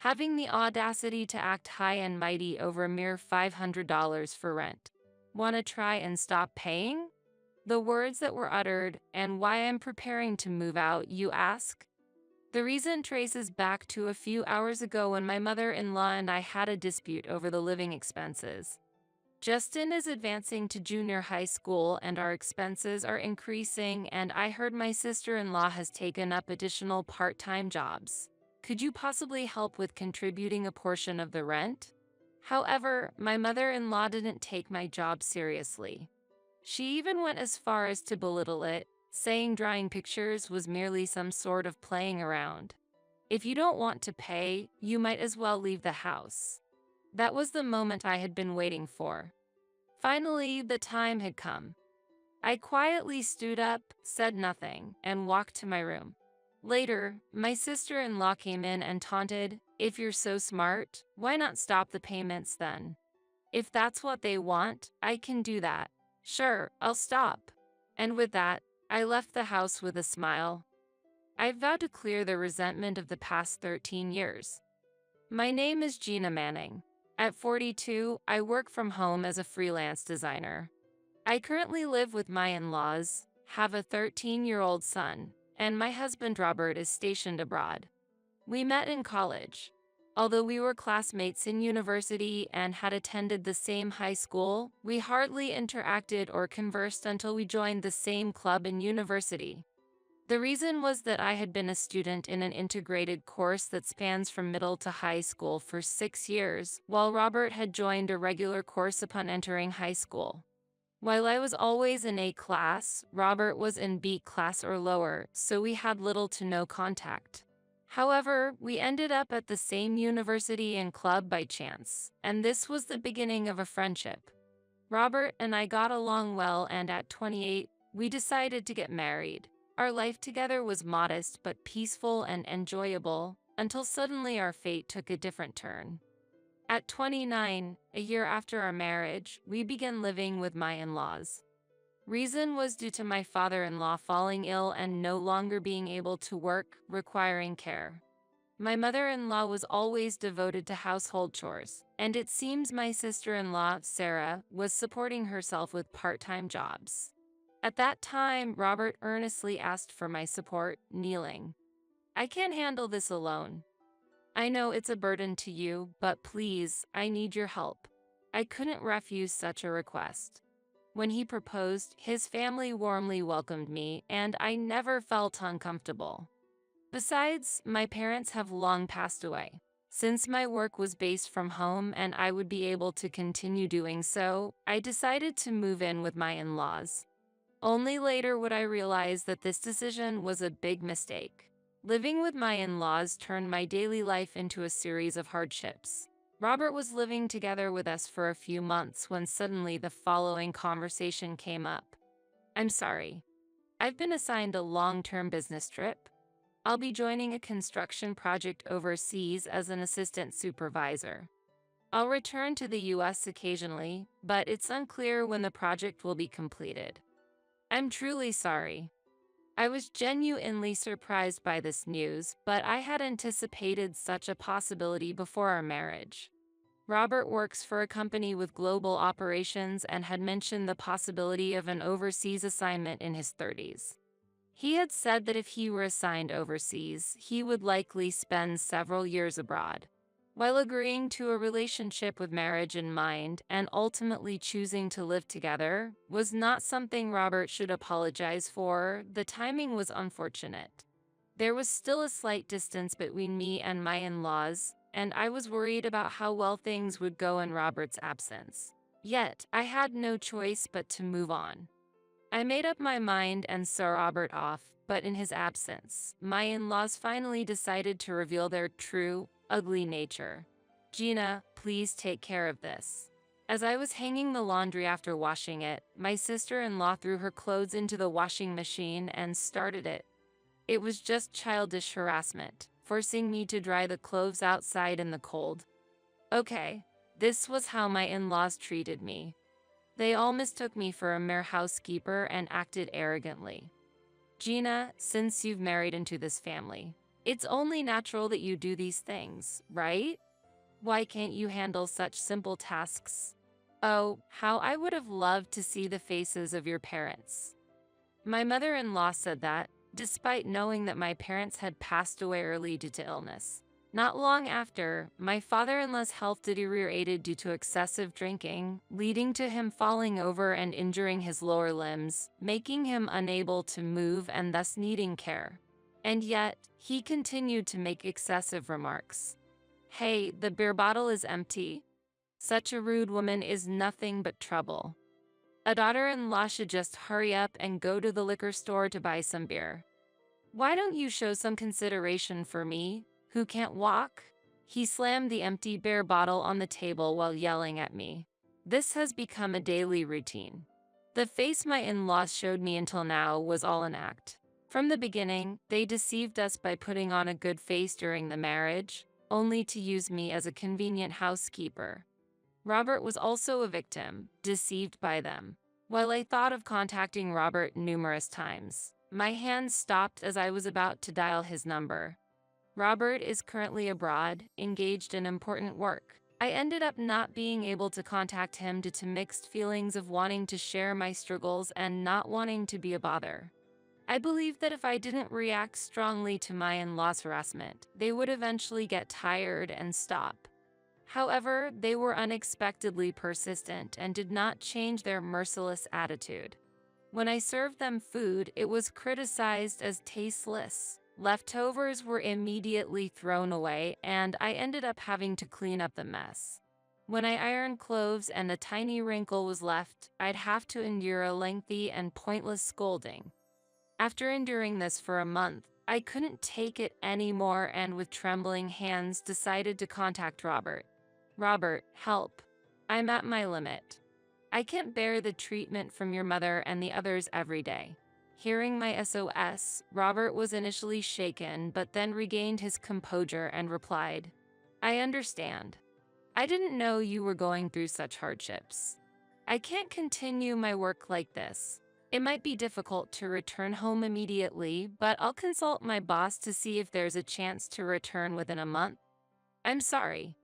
having the audacity to act high and mighty over a mere $500 for rent. Want to try and stop paying? The words that were uttered, and why I'm preparing to move out, you ask? The reason traces back to a few hours ago when my mother-in-law and I had a dispute over the living expenses. Justin is advancing to junior high school and our expenses are increasing, and I heard my sister-in-law has taken up additional part-time jobs. Could you possibly help with contributing a portion of the rent? However, my mother-in-law didn't take my job seriously. She even went as far as to belittle it, saying drawing pictures was merely some sort of playing around. If you don't want to pay, you might as well leave the house. That was the moment I had been waiting for. Finally, the time had come. I quietly stood up, said nothing, and walked to my room. Later, my sister-in-law came in and taunted, "If you're so smart, why not stop the payments then? If that's what they want, I can do that. Sure, I'll stop." And with that, I left the house with a smile. I vowed to clear the resentment of the past 13 years. My name is Gina Manning. At 42, I work from home as a freelance designer. I currently live with my in-laws, have a 13-year-old son, and my husband Robert is stationed abroad. We met in college. Although we were classmates in university and had attended the same high school, we hardly interacted or conversed until we joined the same club in university. The reason was that I had been a student in an integrated course that spans from middle to high school for 6 years, while Robert had joined a regular course upon entering high school. While I was always in A class, Robert was in B class or lower, so we had little to no contact. However, we ended up at the same university and club by chance, and this was the beginning of a friendship. Robert and I got along well, and at 28, we decided to get married. Our life together was modest but peaceful and enjoyable, until suddenly our fate took a different turn. At 29, a year after our marriage, we began living with my in-laws. Reason was due to my father-in-law falling ill and no longer being able to work, requiring care. My mother-in-law was always devoted to household chores, and it seems my sister-in-law, Sarah, was supporting herself with part-time jobs. At that time, Robert earnestly asked for my support, kneeling. "I can't handle this alone. I know it's a burden to you, but please, I need your help." I couldn't refuse such a request. When he proposed, his family warmly welcomed me, and I never felt uncomfortable. Besides, my parents have long passed away. Since my work was based from home and I would be able to continue doing so, I decided to move in with my in-laws. Only later would I realize that this decision was a big mistake. Living with my in-laws turned my daily life into a series of hardships. Robert was living together with us for a few months when suddenly the following conversation came up. "I'm sorry. I've been assigned a long-term business trip. I'll be joining a construction project overseas as an assistant supervisor. I'll return to the US occasionally, but it's unclear when the project will be completed. I'm truly sorry." I was genuinely surprised by this news, but I had anticipated such a possibility before our marriage. Robert works for a company with global operations and had mentioned the possibility of an overseas assignment in his 30s. He had said that if he were assigned overseas, he would likely spend several years abroad. While agreeing to a relationship with marriage in mind and ultimately choosing to live together was not something Robert should apologize for, the timing was unfortunate. There was still a slight distance between me and my in-laws, and I was worried about how well things would go in Robert's absence. Yet, I had no choice but to move on. I made up my mind and saw Robert off, but in his absence, my in-laws finally decided to reveal their true, ugly nature. "Gina, please take care of this." As I was hanging the laundry after washing it, my sister-in-law threw her clothes into the washing machine and started it. It was just childish harassment, forcing me to dry the clothes outside in the cold. Okay, this was how my in-laws treated me. They all mistook me for a mere housekeeper and acted arrogantly. "Gina, since you've married into this family, It's only natural that you do these things, right? Why can't you handle such simple tasks? Oh, how I would have loved to see the faces of your parents. My mother-in-law said that, despite knowing that my parents had passed away early due to illness. Not long after, my father-in-law's health deteriorated due to excessive drinking, leading to him falling over and injuring his lower limbs, making him unable to move and thus needing care. And yet, he continued to make excessive remarks. Hey, the beer bottle is empty. Such a rude woman is nothing but trouble. A daughter-in-law should just hurry up and go to the liquor store to buy some beer. Why don't you show some consideration for me, who can't walk? He slammed the empty beer bottle on the table while yelling at me. This has become a daily routine. The face my in-laws showed me until now was all an act. From the beginning, they deceived us by putting on a good face during the marriage, only to use me as a convenient housekeeper. Robert was also a victim, deceived by them. While I thought of contacting Robert numerous times, my hands stopped as I was about to dial his number. Robert is currently abroad, engaged in important work. I ended up not being able to contact him due to mixed feelings of wanting to share my struggles and not wanting to be a bother. I believe that if I didn't react strongly to my in-laws' harassment, they would eventually get tired and stop. However, they were unexpectedly persistent and did not change their merciless attitude. When I served them food, it was criticized as tasteless. Leftovers were immediately thrown away, and I ended up having to clean up the mess. When I ironed clothes and a tiny wrinkle was left, I'd have to endure a lengthy and pointless scolding. After enduring this for a month, I couldn't take it anymore and with trembling hands decided to contact Robert. Robert, help. I'm at my limit. I can't bear the treatment from your mother and the others every day. Hearing my SOS, Robert was initially shaken but then regained his composure and replied, I understand. I didn't know you were going through such hardships. I can't continue my work like this. It might be difficult to return home immediately, but I'll consult my boss to see if there's a chance to return within a month. I'm sorry.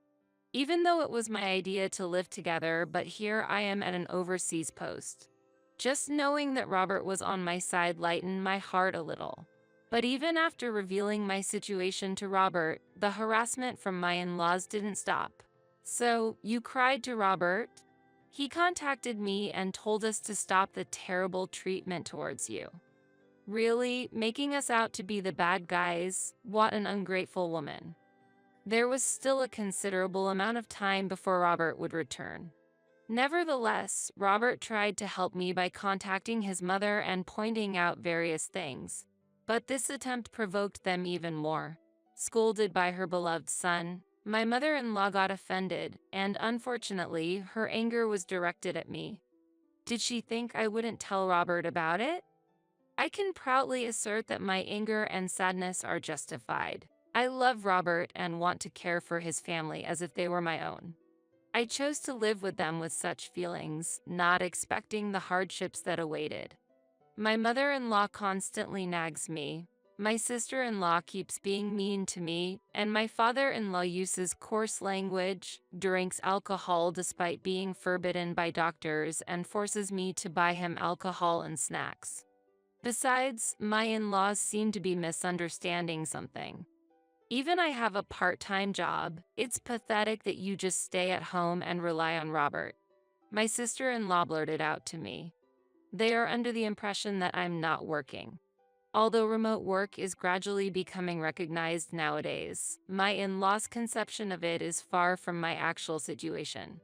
Even though it was my idea to live together, but here I am at an overseas post. Just knowing that Robert was on my side lightened my heart a little. But even after revealing my situation to Robert, the harassment from my in-laws didn't stop. So, you cried to Robert? He contacted me and told us to stop the terrible treatment towards you. Really, making us out to be the bad guys? What an ungrateful woman. There was still a considerable amount of time before Robert would return. Nevertheless, Robert tried to help me by contacting his mother and pointing out various things. But this attempt provoked them even more. Scolded by her beloved son, my mother-in-law got offended, and unfortunately, her anger was directed at me. Did she think I wouldn't tell Robert about it? I can proudly assert that my anger and sadness are justified. I love Robert and want to care for his family as if they were my own. I chose to live with them with such feelings, not expecting the hardships that awaited. My mother-in-law constantly nags me, my sister-in-law keeps being mean to me, and my father-in-law uses coarse language, drinks alcohol despite being forbidden by doctors, and forces me to buy him alcohol and snacks. Besides, my in-laws seem to be misunderstanding something. Even I have a part-time job, it's pathetic that you just stay at home and rely on Robert. My sister-in-law blurted out to me. They are under the impression that I'm not working. Although remote work is gradually becoming recognized nowadays, my in-laws' conception of it is far from my actual situation.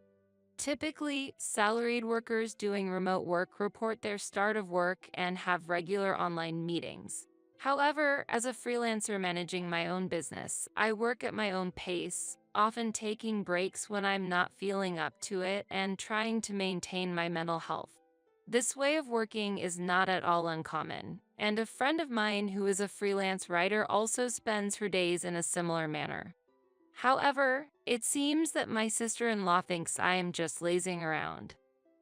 Typically, salaried workers doing remote work report their start of work and have regular online meetings. However, as a freelancer managing my own business, I work at my own pace, often taking breaks when I'm not feeling up to it and trying to maintain my mental health. This way of working is not at all uncommon, and a friend of mine who is a freelance writer also spends her days in a similar manner. However, it seems that my sister-in-law thinks I am just lazing around.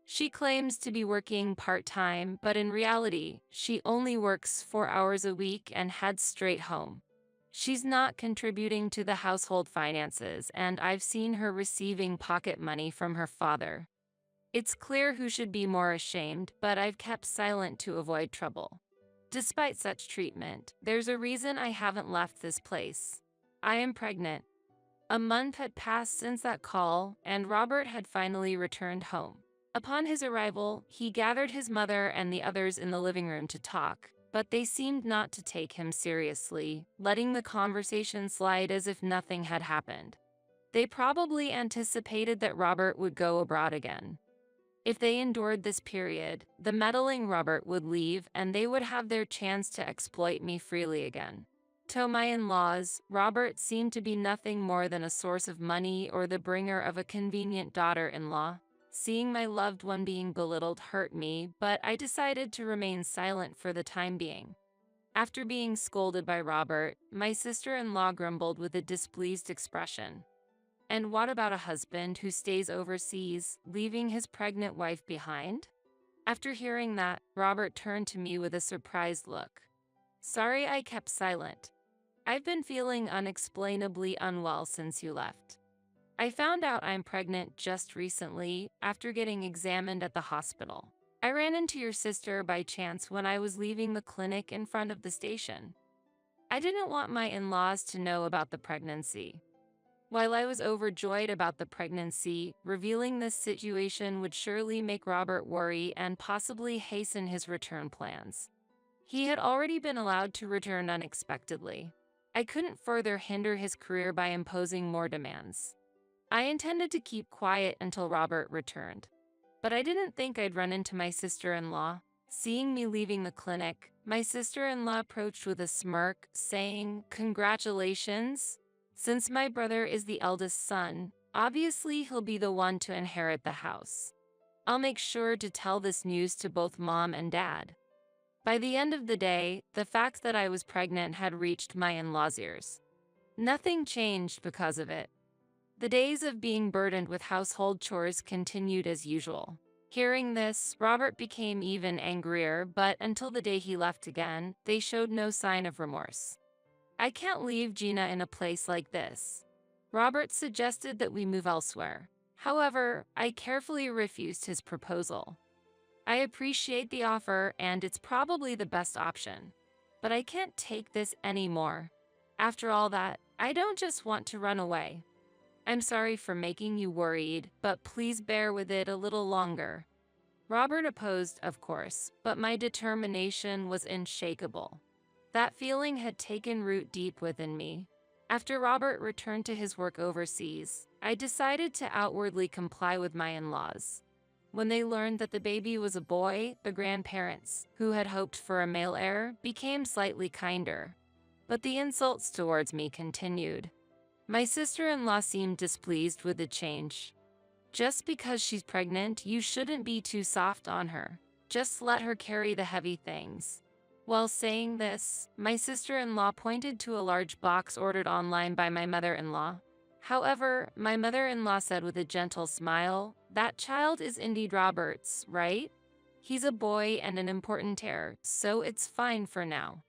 She claims to be working part-time, but in reality, she only works 4 hours a week and heads straight home. She's not contributing to the household finances, and I've seen her receiving pocket money from her father. It's clear who should be more ashamed, but I've kept silent to avoid trouble. Despite such treatment, there's a reason I haven't left this place. I am pregnant. A month had passed since that call, and Robert had finally returned home. Upon his arrival, he gathered his mother and the others in the living room to talk, but they seemed not to take him seriously, letting the conversation slide as if nothing had happened. They probably anticipated that Robert would go abroad again. If they endured this period, the meddling Robert would leave and they would have their chance to exploit me freely again. To my in-laws, Robert seemed to be nothing more than a source of money or the bringer of a convenient daughter-in-law. Seeing my loved one being belittled hurt me, but I decided to remain silent for the time being. After being scolded by Robert, my sister-in-law grumbled with a displeased expression. And what about a husband who stays overseas, leaving his pregnant wife behind? After hearing that, Robert turned to me with a surprised look. Sorry I kept silent. I've been feeling unexplainably unwell since you left. I found out I'm pregnant just recently after getting examined at the hospital. I ran into your sister by chance when I was leaving the clinic in front of the station. I didn't want my in-laws to know about the pregnancy. While I was overjoyed about the pregnancy, revealing this situation would surely make Robert worry and possibly hasten his return plans. He had already been allowed to return unexpectedly. I couldn't further hinder his career by imposing more demands. I intended to keep quiet until Robert returned. But I didn't think I'd run into my sister-in-law. Seeing me leaving the clinic, my sister-in-law approached with a smirk, saying, "Congratulations. Since my brother is the eldest son, obviously he'll be the one to inherit the house. I'll make sure to tell this news to both mom and dad." By the end of the day, the fact that I was pregnant had reached my in-laws' ears. Nothing changed because of it. The days of being burdened with household chores continued as usual. Hearing this, Robert became even angrier, but until the day he left again, they showed no sign of remorse. I can't leave Gina in a place like this. Robert suggested that we move elsewhere. However, I carefully refused his proposal. I appreciate the offer and it's probably the best option. But I can't take this anymore. After all that, I don't just want to run away. I'm sorry for making you worried, but please bear with it a little longer. Robert opposed, of course, but my determination was unshakable. That feeling had taken root deep within me. After Robert returned to his work overseas, I decided to outwardly comply with my in-laws. When they learned that the baby was a boy, the grandparents, who had hoped for a male heir, became slightly kinder. But the insults towards me continued. My sister-in-law seemed displeased with the change. Just because she's pregnant, you shouldn't be too soft on her. Just let her carry the heavy things. While saying this, my sister-in-law pointed to a large box ordered online by my mother-in-law. However, my mother-in-law said with a gentle smile, "That child is indeed Robert's, right? He's a boy and an important heir, so it's fine for now.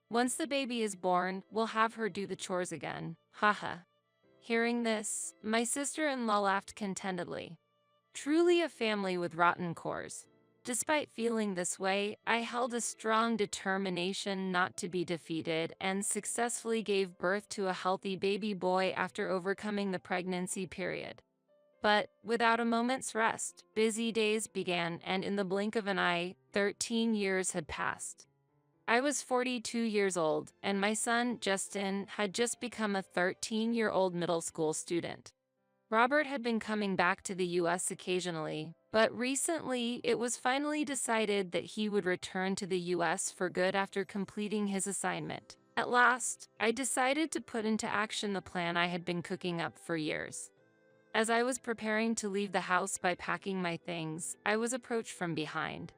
Once the baby is born, we'll have her do the chores again, haha." Hearing this, my sister-in-law laughed contentedly. Truly a family with rotten cores. Despite feeling this way, I held a strong determination not to be defeated and successfully gave birth to a healthy baby boy after overcoming the pregnancy period. But without a moment's rest, busy days began, and in the blink of an eye, 13 years had passed. I was 42 years old, and my son, Justin, had just become a 13-year-old middle school student. Robert had been coming back to the US occasionally, but recently it was finally decided that he would return to the US for good after completing his assignment. At last, I decided to put into action the plan I had been cooking up for years. As I was preparing to leave the house by packing my things, I was approached from behind.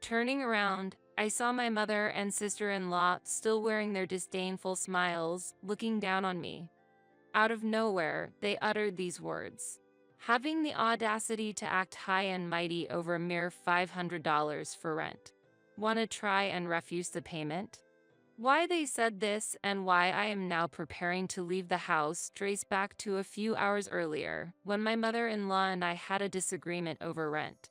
Turning around, I saw my mother and sister-in-law still wearing their disdainful smiles, looking down on me. Out of nowhere, they uttered these words. "Having the audacity to act high and mighty over a mere $500 for rent. Want to try and refuse the payment?" Why they said this and why I am now preparing to leave the house trace back to a few hours earlier, when my mother-in-law and I had a disagreement over rent.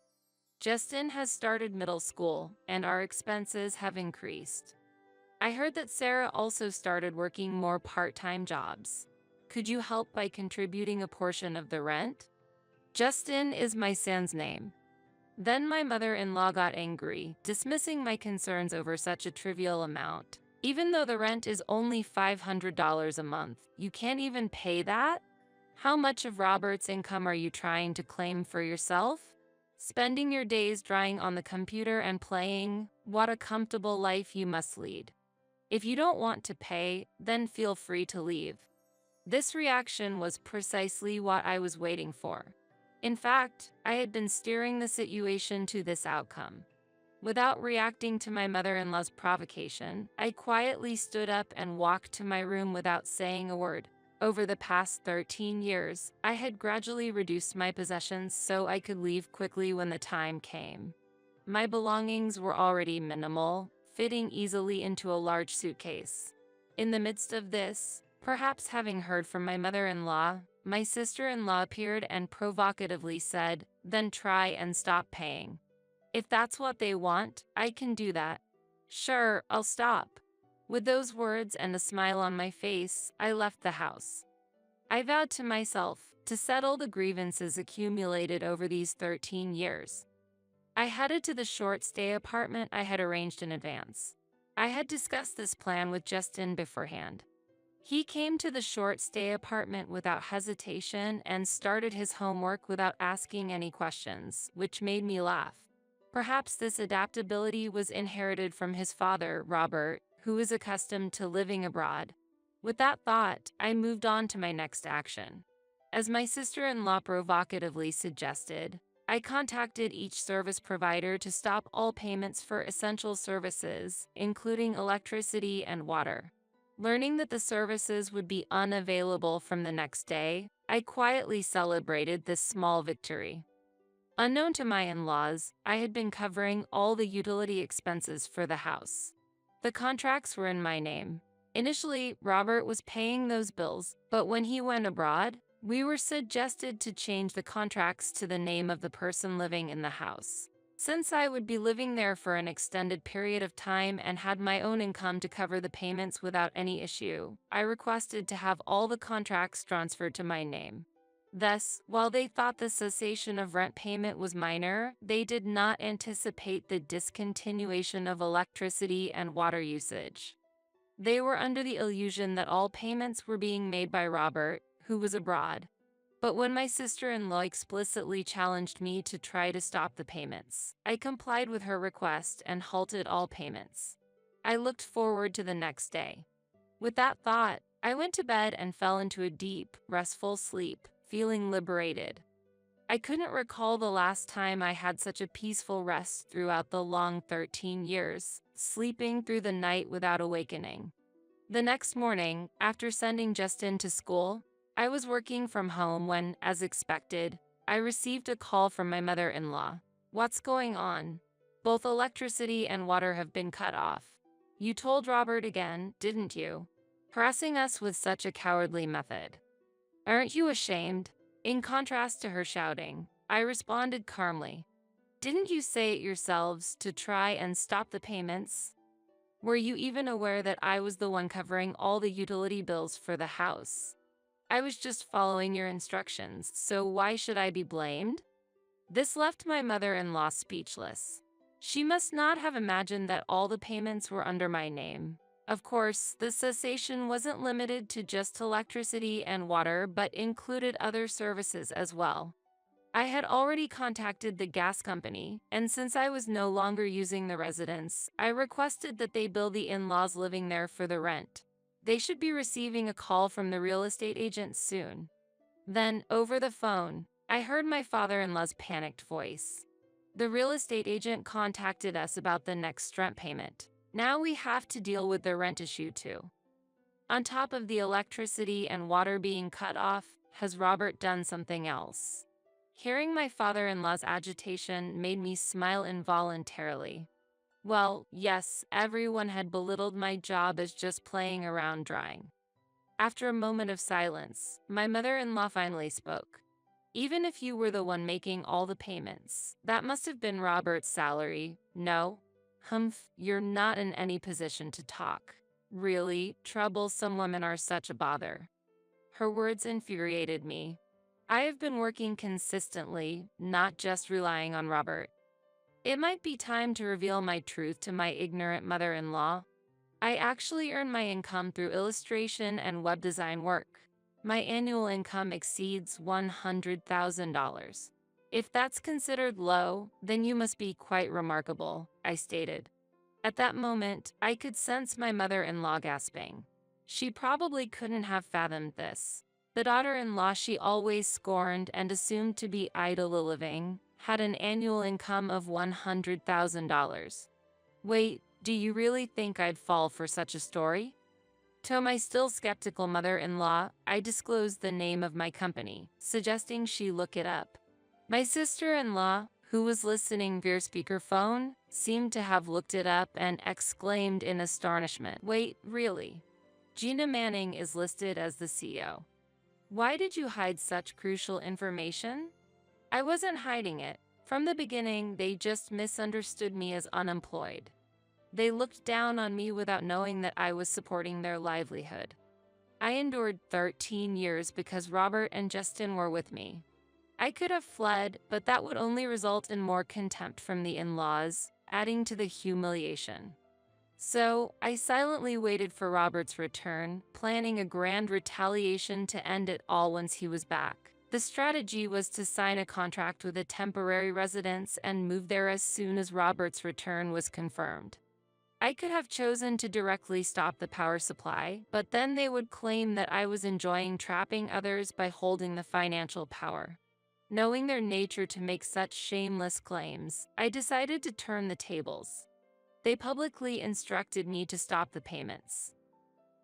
Justin has started middle school, and our expenses have increased. I heard that Sarah also started working more part-time jobs. Could you help by contributing a portion of the rent? Justin is my son's name. Then my mother-in-law got angry, dismissing my concerns over such a trivial amount. Even though the rent is only $500 a month, you can't even pay that? How much of Robert's income are you trying to claim for yourself? Spending your days drying on the computer and playing, what a comfortable life you must lead. If you don't want to pay, then feel free to leave. This reaction was precisely what I was waiting for. In fact, I had been steering the situation to this outcome. Without reacting to my mother-in-law's provocation, I quietly stood up and walked to my room without saying a word. Over the past 13 years, I had gradually reduced my possessions so I could leave quickly when the time came. My belongings were already minimal, fitting easily into a large suitcase. In the midst of this, perhaps having heard from my mother-in-law, my sister-in-law appeared and provocatively said, "Then try and stop paying. If that's what they want, I can do that. Sure, I'll stop." With those words and a smile on my face, I left the house. I vowed to myself to settle the grievances accumulated over these 13 years. I headed to the short-stay apartment I had arranged in advance. I had discussed this plan with Justin beforehand. He came to the short-stay apartment without hesitation and started his homework without asking any questions, which made me laugh. Perhaps this adaptability was inherited from his father, Robert, who is accustomed to living abroad. With that thought, I moved on to my next action. As my sister-in-law provocatively suggested, I contacted each service provider to stop all payments for essential services, including electricity and water. Learning that the services would be unavailable from the next day, I quietly celebrated this small victory. Unknown to my in-laws, I had been covering all the utility expenses for the house. The contracts were in my name. Initially, Robert was paying those bills, but when he went abroad, we were suggested to change the contracts to the name of the person living in the house. Since I would be living there for an extended period of time and had my own income to cover the payments without any issue, I requested to have all the contracts transferred to my name. Thus, while they thought the cessation of rent payment was minor, they did not anticipate the discontinuation of electricity and water usage. They were under the illusion that all payments were being made by Robert, who was abroad. But when my sister-in-law explicitly challenged me to try to stop the payments, I complied with her request and halted all payments. I looked forward to the next day. With that thought, I went to bed and fell into a deep, restful sleep, feeling liberated. I couldn't recall the last time I had such a peaceful rest throughout the long 13 years, sleeping through the night without awakening. The next morning, after sending Justin to school, I was working from home when, as expected, I received a call from my mother-in-law. "What's going on? Both electricity and water have been cut off. You told Robert again, didn't you? Harassing us with such a cowardly method. Aren't you ashamed?" In contrast to her shouting, I responded calmly. "Didn't you say it yourselves to try and stop the payments? Were you even aware that I was the one covering all the utility bills for the house? I was just following your instructions, so why should I be blamed?" This left my mother-in-law speechless. She must not have imagined that all the payments were under my name. Of course, the cessation wasn't limited to just electricity and water, but included other services as well. I had already contacted the gas company, and since I was no longer using the residence, I requested that they bill the in-laws living there for the rent. They should be receiving a call from the real estate agent soon. Then, over the phone, I heard my father-in-law's panicked voice. "The real estate agent contacted us about the next rent payment. Now we have to deal with the rent issue too. On top of the electricity and water being cut off, has Robert done something else?" Hearing my father-in-law's agitation made me smile involuntarily. Well, yes, everyone had belittled my job as just playing around drawing. After a moment of silence, my mother-in-law finally spoke. Even if you were the one making all the payments, that must have been Robert's salary. No? Humph, you're not in any position to talk. Really, troublesome women are such a bother. Her words infuriated me. I have been working consistently, not just relying on Robert. It might be time to reveal my truth to my ignorant mother-in-law. I actually earn my income through illustration and web design work. My annual income exceeds $100,000. If that's considered low, then you must be quite remarkable, I stated. At that moment, I could sense my mother-in-law gasping. She probably couldn't have fathomed this. The daughter-in-law she always scorned and assumed to be idle living had an annual income of $100,000. Wait, do you really think I'd fall for such a story? To my still skeptical mother-in-law, I disclosed the name of my company, suggesting she look it up. My sister-in-law, who was listening via speakerphone, seemed to have looked it up and exclaimed in astonishment, "Wait, really? Gina Manning is listed as the CEO. Why did you hide such crucial information?" I wasn't hiding it. From the beginning, they just misunderstood me as unemployed. They looked down on me without knowing that I was supporting their livelihood. I endured 13 years because Robert and Justin were with me. I could have fled, but that would only result in more contempt from the in-laws, adding to the humiliation. So, I silently waited for Robert's return, planning a grand retaliation to end it all once he was back. The strategy was to sign a contract with a temporary residence and move there as soon as Robert's return was confirmed. I could have chosen to directly stop the power supply, but then they would claim that I was enjoying trapping others by holding the financial power. Knowing their nature to make such shameless claims, I decided to turn the tables. They publicly instructed me to stop the payments.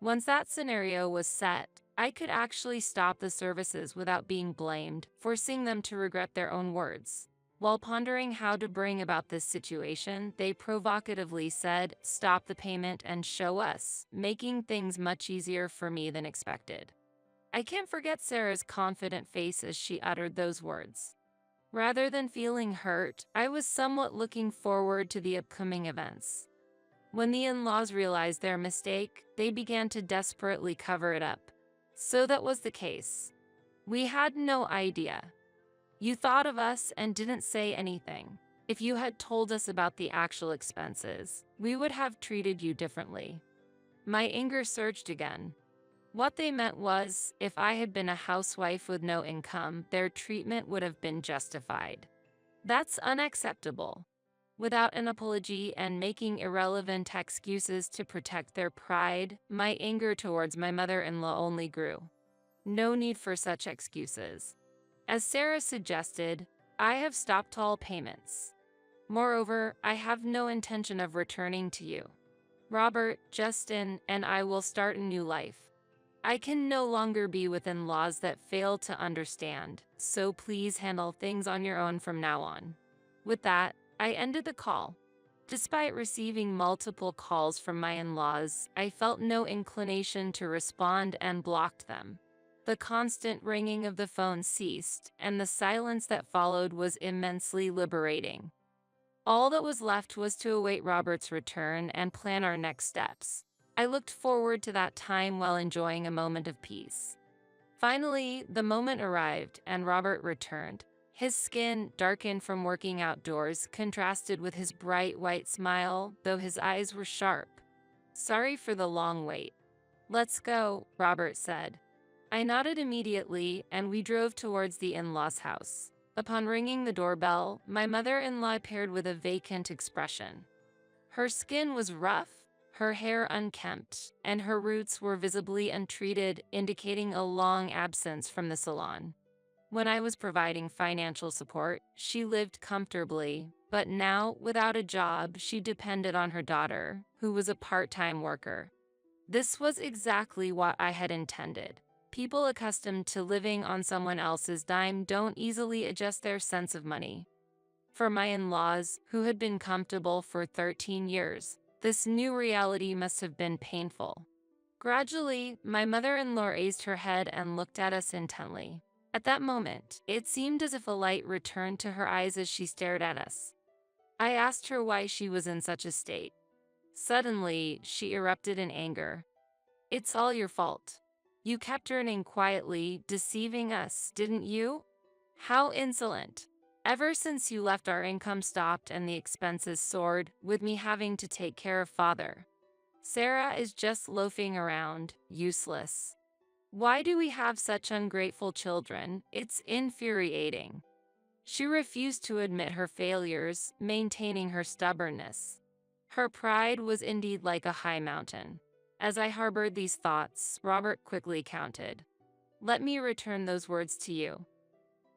Once that scenario was set, I could actually stop the services without being blamed, forcing them to regret their own words. While pondering how to bring about this situation, they provocatively said, "Stop the payment and show us," making things much easier for me than expected. I can't forget Sarah's confident face as she uttered those words. Rather than feeling hurt, I was somewhat looking forward to the upcoming events. When the in-laws realized their mistake, they began to desperately cover it up. So that was the case. We had no idea. You thought of us and didn't say anything. If you had told us about the actual expenses, we would have treated you differently. My anger surged again. What they meant was, if I had been a housewife with no income, their treatment would have been justified. That's unacceptable. Without an apology and making irrelevant excuses to protect their pride, my anger towards my mother-in-law only grew. No need for such excuses. As Sarah suggested, I have stopped all payments. Moreover, I have no intention of returning to you. Robert, Justin, and I will start a new life. I can no longer be within laws that fail to understand, so please handle things on your own from now on. With that, I ended the call. Despite receiving multiple calls from my in-laws, I felt no inclination to respond and blocked them. The constant ringing of the phone ceased, and the silence that followed was immensely liberating. All that was left was to await Robert's return and plan our next steps. I looked forward to that time while enjoying a moment of peace. Finally, the moment arrived, and Robert returned. His skin, darkened from working outdoors, contrasted with his bright white smile, though his eyes were sharp. "Sorry for the long wait." "Let's go," Robert said. I nodded immediately, and we drove towards the in-laws' house. Upon ringing the doorbell, my mother-in-law appeared with a vacant expression. Her skin was rough, her hair unkempt, and her roots were visibly untreated, indicating a long absence from the salon. When I was providing financial support, she lived comfortably, but now, without a job, she depended on her daughter, who was a part-time worker. This was exactly what I had intended. People accustomed to living on someone else's dime don't easily adjust their sense of money. For my in-laws, who had been comfortable for 13 years, this new reality must have been painful. Gradually, my mother-in-law raised her head and looked at us intently. At that moment, it seemed as if a light returned to her eyes as she stared at us. I asked her why she was in such a state. Suddenly, she erupted in anger. "It's all your fault. You kept earning quietly, deceiving us, didn't you? How insolent. Ever since you left, our income stopped and the expenses soared, with me having to take care of father. Sarah is just loafing around, useless. Why do we have such ungrateful children? It's infuriating." She refused to admit her failures, maintaining her stubbornness. Her pride was indeed like a high mountain. As I harbored these thoughts, Robert quickly countered. "Let me return those words to you.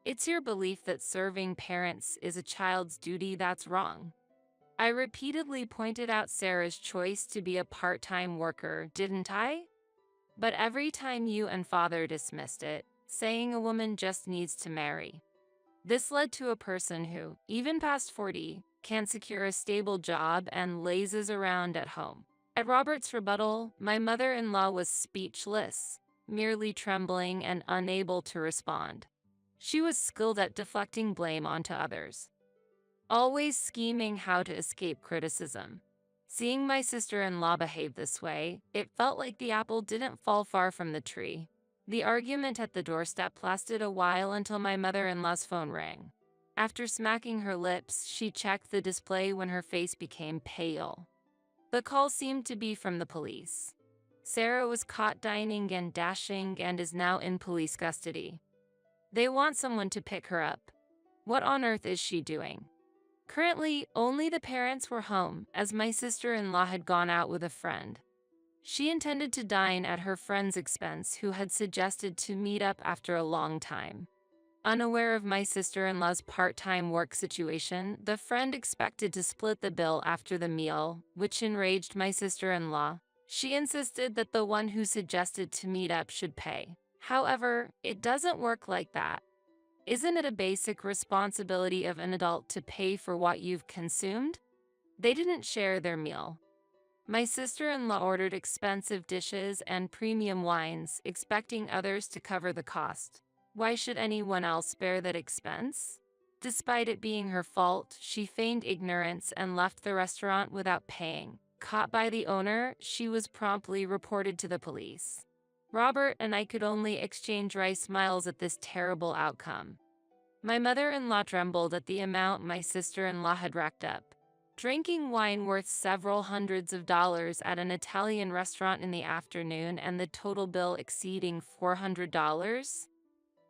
It's your belief that serving parents is a child's duty that's wrong." I repeatedly pointed out Sarah's choice to be a part-time worker, didn't I? But every time you and father dismissed it, saying a woman just needs to marry. This led to a person who, even past 40, can secure a stable job and lazes around at home. At Robert's rebuttal, my mother-in-law was speechless, merely trembling and unable to respond. She was skilled at deflecting blame onto others, always scheming how to escape criticism. Seeing my sister-in-law behave this way, it felt like the apple didn't fall far from the tree. The argument at the doorstep lasted a while until my mother-in-law's phone rang. After smacking her lips, she checked the display when her face became pale. The call seemed to be from the police. Sarah was caught dining and dashing and is now in police custody. They want someone to pick her up. What on earth is she doing? Currently, only the parents were home, as my sister-in-law had gone out with a friend. She intended to dine at her friend's expense, who had suggested to meet up after a long time. Unaware of my sister-in-law's part-time work situation, the friend expected to split the bill after the meal, which enraged my sister-in-law. She insisted that the one who suggested to meet up should pay. However, it doesn't work like that. Isn't it a basic responsibility of an adult to pay for what you've consumed? They didn't share their meal. My sister-in-law ordered expensive dishes and premium wines, expecting others to cover the cost. Why should anyone else bear that expense? Despite it being her fault, she feigned ignorance and left the restaurant without paying. Caught by the owner, she was promptly reported to the police. Robert and I could only exchange wry smiles at this terrible outcome. My mother-in-law trembled at the amount my sister-in-law had racked up. Drinking wine worth several hundreds of dollars at an Italian restaurant in the afternoon and the total bill exceeding $400?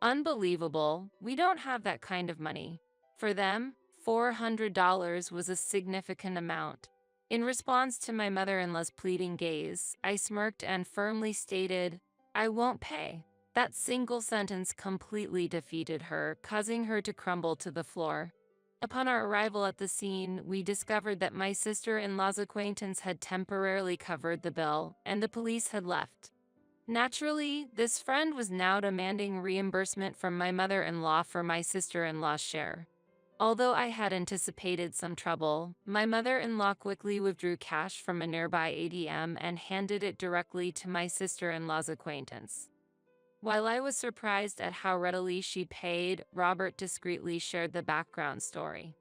Unbelievable, we don't have that kind of money. For them, $400 was a significant amount. In response to my mother-in-law's pleading gaze, I smirked and firmly stated, "I won't pay." That single sentence completely defeated her, causing her to crumble to the floor. Upon our arrival at the scene, we discovered that my sister-in-law's acquaintance had temporarily covered the bill, and the police had left. Naturally, this friend was now demanding reimbursement from my mother-in-law for my sister-in-law's share. Although I had anticipated some trouble, my mother-in-law quickly withdrew cash from a nearby ATM and handed it directly to my sister-in-law's acquaintance. While I was surprised at how readily she paid, Robert discreetly shared the background story.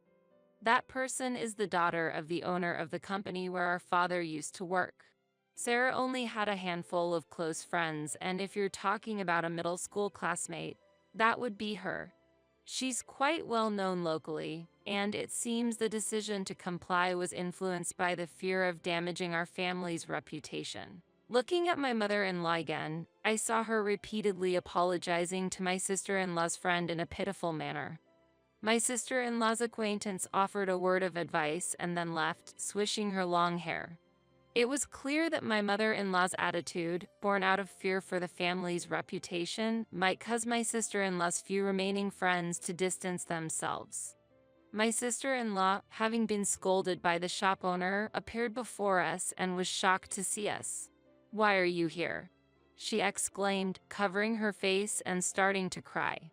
That person is the daughter of the owner of the company where our father used to work. Sarah only had a handful of close friends, and if you're talking about a middle school classmate, that would be her. She's quite well known locally, and it seems the decision to comply was influenced by the fear of damaging our family's reputation. Looking at my mother-in-law again, I saw her repeatedly apologizing to my sister-in-law's friend in a pitiful manner. My sister-in-law's acquaintance offered a word of advice and then left, swishing her long hair. It was clear that my mother-in-law's attitude, born out of fear for the family's reputation, might cause my sister-in-law's few remaining friends to distance themselves. My sister-in-law, having been scolded by the shop owner, appeared before us and was shocked to see us. "Why are you here?" she exclaimed, covering her face and starting to cry.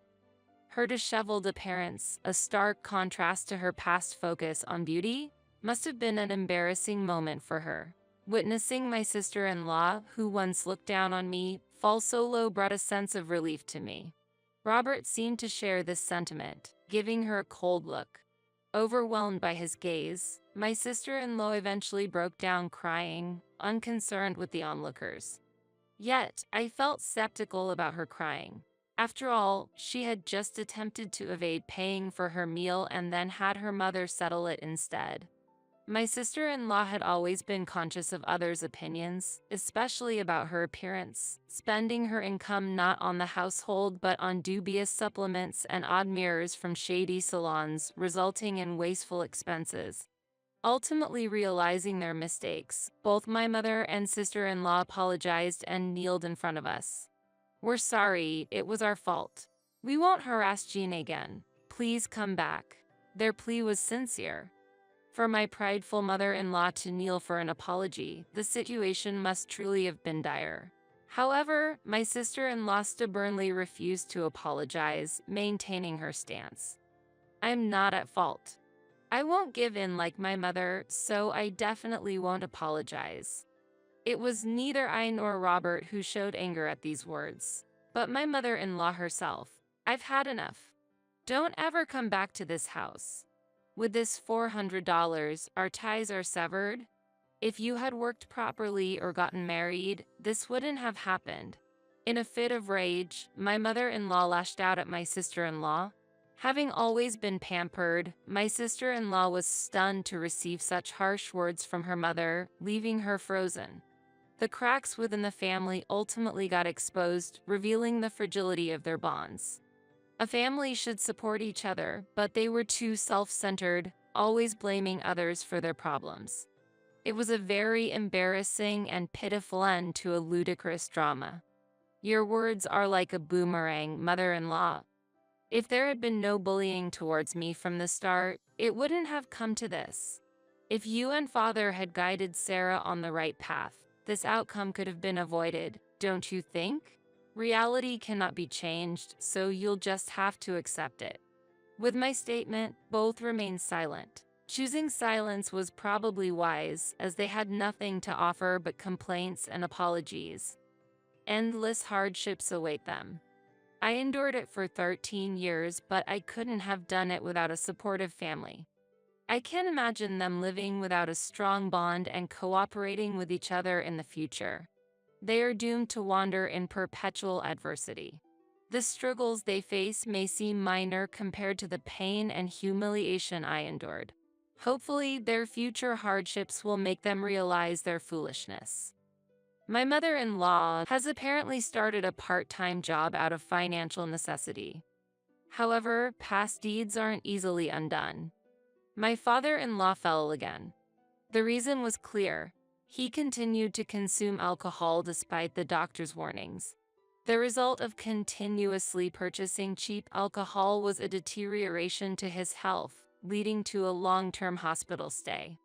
Her disheveled appearance, a stark contrast to her past focus on beauty, must have been an embarrassing moment for her. Witnessing my sister-in-law, who once looked down on me, fall so low brought a sense of relief to me. Robert seemed to share this sentiment, giving her a cold look. Overwhelmed by his gaze, my sister-in-law eventually broke down crying, unconcerned with the onlookers. Yet, I felt skeptical about her crying. After all, she had just attempted to evade paying for her meal and then had her mother settle it instead. My sister-in-law had always been conscious of others' opinions, especially about her appearance, spending her income not on the household but on dubious supplements and odd mirrors from shady salons, resulting in wasteful expenses. Ultimately realizing their mistakes, both my mother and sister-in-law apologized and kneeled in front of us. "We're sorry, it was our fault. We won't harass Jean again. Please come back." Their plea was sincere. For my prideful mother-in-law to kneel for an apology, the situation must truly have been dire. However, my sister-in-law stubbornly refused to apologize, maintaining her stance. "I'm not at fault. I won't give in like my mother, so I definitely won't apologize." It was neither I nor Robert who showed anger at these words, but my mother-in-law herself. "I've had enough. Don't ever come back to this house. With this $400, our ties are severed. If you had worked properly or gotten married, this wouldn't have happened." In a fit of rage, my mother-in-law lashed out at my sister-in-law. Having always been pampered, my sister-in-law was stunned to receive such harsh words from her mother, leaving her frozen. The cracks within the family ultimately got exposed, revealing the fragility of their bonds. A family should support each other, but they were too self-centered, always blaming others for their problems. It was a very embarrassing and pitiful end to a ludicrous drama. "Your words are like a boomerang, mother-in-law. If there had been no bullying towards me from the start, it wouldn't have come to this. If you and father had guided Sarah on the right path, this outcome could have been avoided, don't you think? Reality cannot be changed, so you'll just have to accept it." With my statement, both remained silent. Choosing silence was probably wise, as they had nothing to offer but complaints and apologies. Endless hardships await them. I endured it for 13 years, but I couldn't have done it without a supportive family. I can't imagine them living without a strong bond and cooperating with each other in the future. They are doomed to wander in perpetual adversity. The struggles they face may seem minor compared to the pain and humiliation I endured. Hopefully, their future hardships will make them realize their foolishness. My mother-in-law has apparently started a part-time job out of financial necessity. However, past deeds aren't easily undone. My father-in-law fell again. The reason was clear. He continued to consume alcohol despite the doctor's warnings. The result of continuously purchasing cheap alcohol was a deterioration to his health, leading to a long-term hospital stay.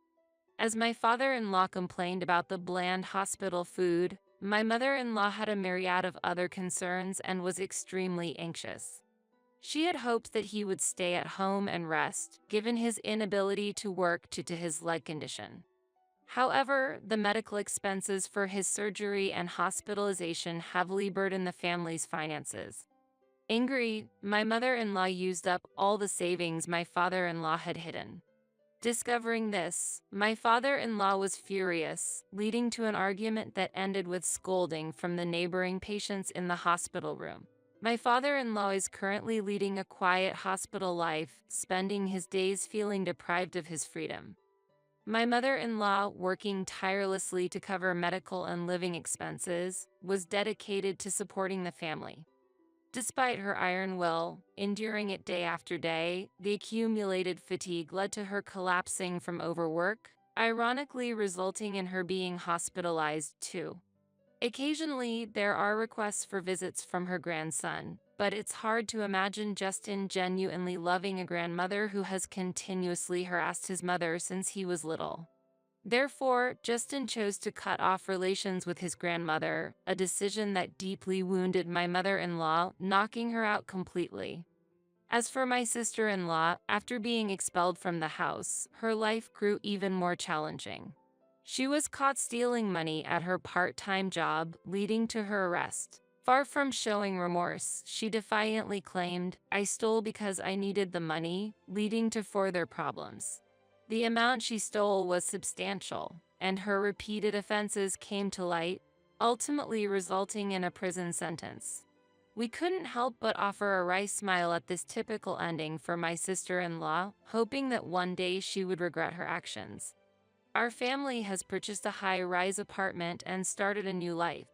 As my father-in-law complained about the bland hospital food, my mother-in-law had a myriad of other concerns and was extremely anxious. She had hoped that he would stay at home and rest, given his inability to work due to his leg condition. However, the medical expenses for his surgery and hospitalization heavily burdened the family's finances. Angry, my mother-in-law used up all the savings my father-in-law had hidden. Discovering this, my father-in-law was furious, leading to an argument that ended with scolding from the neighboring patients in the hospital room. My father-in-law is currently leading a quiet hospital life, spending his days feeling deprived of his freedom. My mother-in-law, working tirelessly to cover medical and living expenses, was dedicated to supporting the family. Despite her iron will, enduring it day after day, the accumulated fatigue led to her collapsing from overwork, ironically resulting in her being hospitalized too. Occasionally, there are requests for visits from her grandson, but it's hard to imagine Justin genuinely loving a grandmother who has continuously harassed his mother since he was little. Therefore, Justin chose to cut off relations with his grandmother, a decision that deeply wounded my mother-in-law, knocking her out completely. As for my sister-in-law, after being expelled from the house, her life grew even more challenging. She was caught stealing money at her part-time job, leading to her arrest. Far from showing remorse, she defiantly claimed, "I stole because I needed the money," leading to further problems. The amount she stole was substantial, and her repeated offenses came to light, ultimately resulting in a prison sentence. We couldn't help but offer a wry smile at this typical ending for my sister-in-law, hoping that one day she would regret her actions. Our family has purchased a high-rise apartment and started a new life.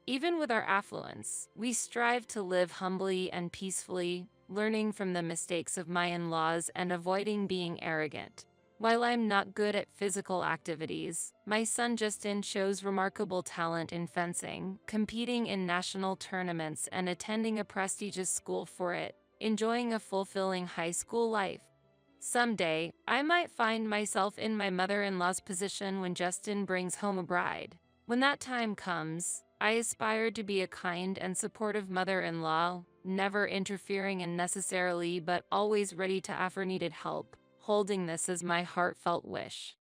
Even with our affluence, we strive to live humbly and peacefully, learning from the mistakes of my in-laws and avoiding being arrogant. While I'm not good at physical activities, my son Justin shows remarkable talent in fencing, competing in national tournaments and attending a prestigious school for it, enjoying a fulfilling high school life. Someday, I might find myself in my mother-in-law's position when Justin brings home a bride. When that time comes, I aspire to be a kind and supportive mother-in-law, never interfering unnecessarily but always ready to offer needed help, holding this as my heartfelt wish.